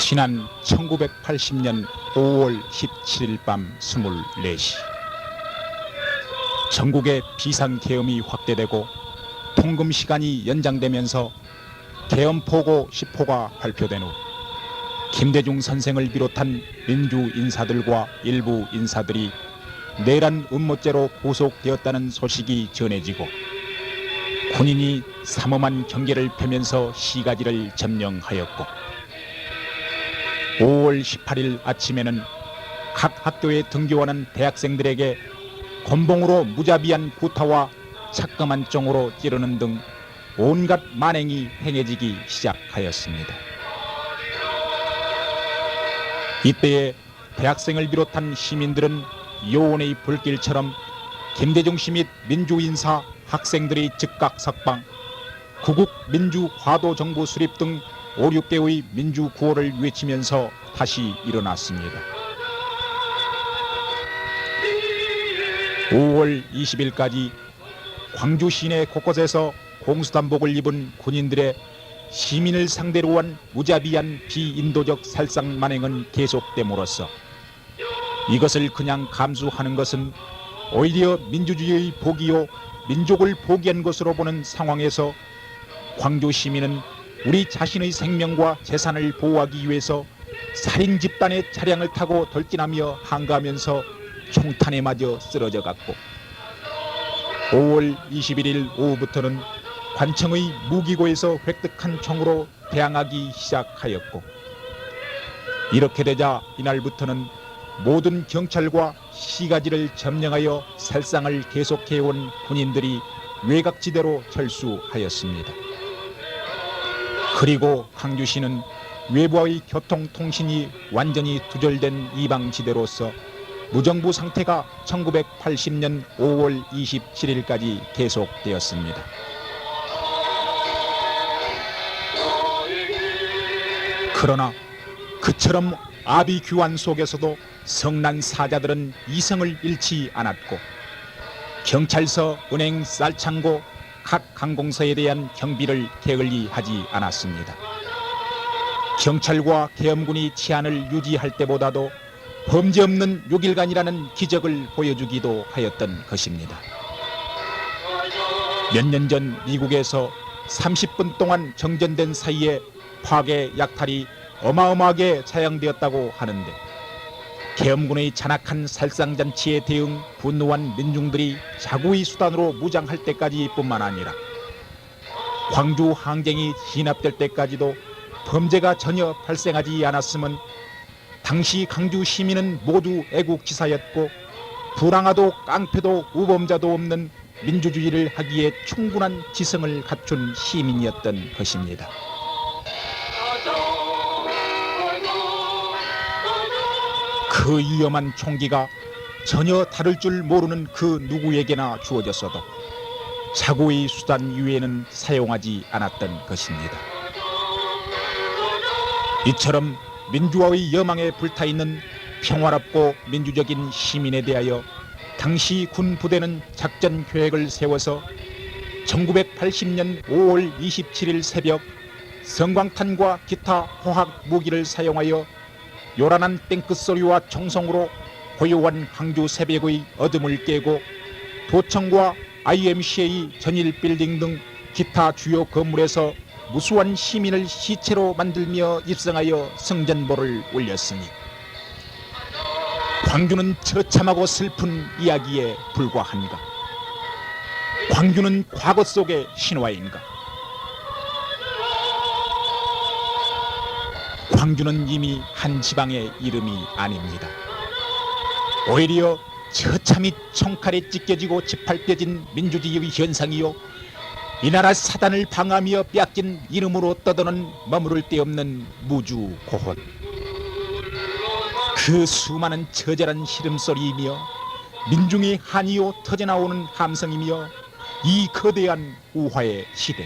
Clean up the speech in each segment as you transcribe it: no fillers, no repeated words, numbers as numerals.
지난 1980년 5월 17일 밤 24시 전국의 비상계엄이 확대되고 통금시간이 연장되면서 계엄포고 10호가 발표된 후 김대중 선생을 비롯한 민주인사들과 일부 인사들이 내란 음모죄로 구속되었다는 소식이 전해지고 군인이 삼엄한 경계를 펴면서 시가지를 점령하였고 5월 18일 아침에는 각 학교에 등교하는 대학생들에게 곤봉으로 무자비한 구타와 차끔한 종으로 찌르는 등 온갖 만행이 행해지기 시작하였습니다. 이때에 대학생을 비롯한 시민들은 요원의 불길처럼 김대중 씨 및 민주인사 학생들의 즉각 석방, 구국민주화도정부 수립 등 5, 6개의 민주구호를 외치면서 다시 일어났습니다. 5월 20일까지 광주 시내 곳곳에서 공수단복을 입은 군인들의 시민을 상대로 한 무자비한 비인도적 살상 만행은 계속됨으로써 이것을 그냥 감수하는 것은 오히려 민주주의의 포기요 민족을 포기한 것으로 보는 상황에서 광주 시민은 우리 자신의 생명과 재산을 보호하기 위해서 살인 집단의 차량을 타고 돌진하며 항거하면서 총탄에 맞아 쓰러져 갔고 5월 21일 오후부터는 관청의 무기고에서 획득한 총으로 대항하기 시작하였고 이렇게 되자 이날부터는 모든 경찰과 시가지를 점령하여 살상을 계속해온 군인들이 외곽지대로 철수하였습니다. 그리고 광주시는 외부와의 교통통신이 완전히 두절된 이방지대로서 무정부 상태가 1980년 5월 27일까지 계속되었습니다. 그러나 그처럼 아비규환 속에서도 성난 사자들은 이성을 잃지 않았고 경찰서, 은행, 쌀창고, 각 항공사에 대한 경비를 게을리하지 않았습니다. 경찰과 계엄군이 치안을 유지할 때보다도 범죄 없는 6일간이라는 기적을 보여주기도 하였던 것입니다. 몇 년 전 미국에서 30분 동안 정전된 사이에 파괴 약탈이 어마어마하게 사용되었다고 하는데 계엄군의 잔악한 살상잔치에 대응 분노한 민중들이 자구의 수단으로 무장할 때까지 뿐만 아니라 광주 항쟁이 진압될 때까지도 범죄가 전혀 발생하지 않았음은 당시 광주 시민은 모두 애국지사였고 불황아도 깡패도 우범자도 없는 민주주의를 하기에 충분한 지성을 갖춘 시민이었던 것입니다. 그 위험한 총기가 전혀 다를 줄 모르는 그 누구에게나 주어졌어도 자고의 수단 이외에는 사용하지 않았던 것입니다. 이처럼 민주화의 여망에 불타있는 평화롭고 민주적인 시민에 대하여 당시 군 부대는 작전 계획을 세워서 1980년 5월 27일 새벽 성광탄과 기타 화학 무기를 사용하여 요란한 땡끝소리와 총성으로 고요한 광주 새벽의 어둠을 깨고 도청과 IMCA 전일 빌딩 등 기타 주요 건물에서 무수한 시민을 시체로 만들며 입성하여 성전보를 올렸으니 광주는 처참하고 슬픈 이야기에 불과한가? 광주는 과거 속의 신화인가? 광주는 이미 한 지방의 이름이 아닙니다. 오히려 처참히 총칼에 찢겨지고 짓밟혀진 민주주의의 현상이요 이 나라 사단을 방하며 빼앗긴 이름으로 떠도는 머무를 데 없는 무주 고혼, 그 수많은 처절한 시름소리이며 민중의 한이요 터져나오는 함성이며 이 거대한 우화의 시대,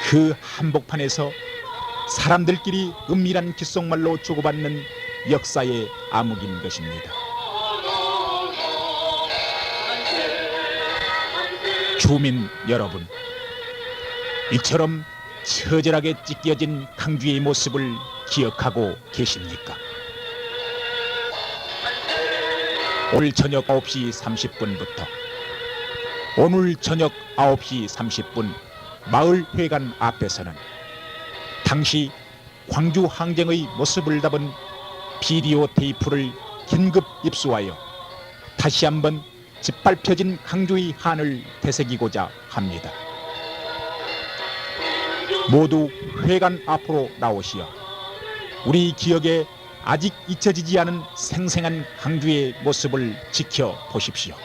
그 한복판에서 사람들끼리 은밀한 귓속말로 주고받는 역사의 암흑인 것입니다. 주민 여러분, 이처럼 처절하게 찢겨진 광주의 모습을 기억하고 계십니까? 오늘 저녁 9시 30분부터 오늘 저녁 9시 30분 마을회관 앞에서는 당시 광주 항쟁의 모습을 담은 비디오 테이프를 긴급 입수하여 다시 한번 짓밟혀진 강주의 한을 되새기고자 합니다. 모두 회관 앞으로 나오시어 우리 기억에 아직 잊혀지지 않은 생생한 강주의 모습을 지켜보십시오.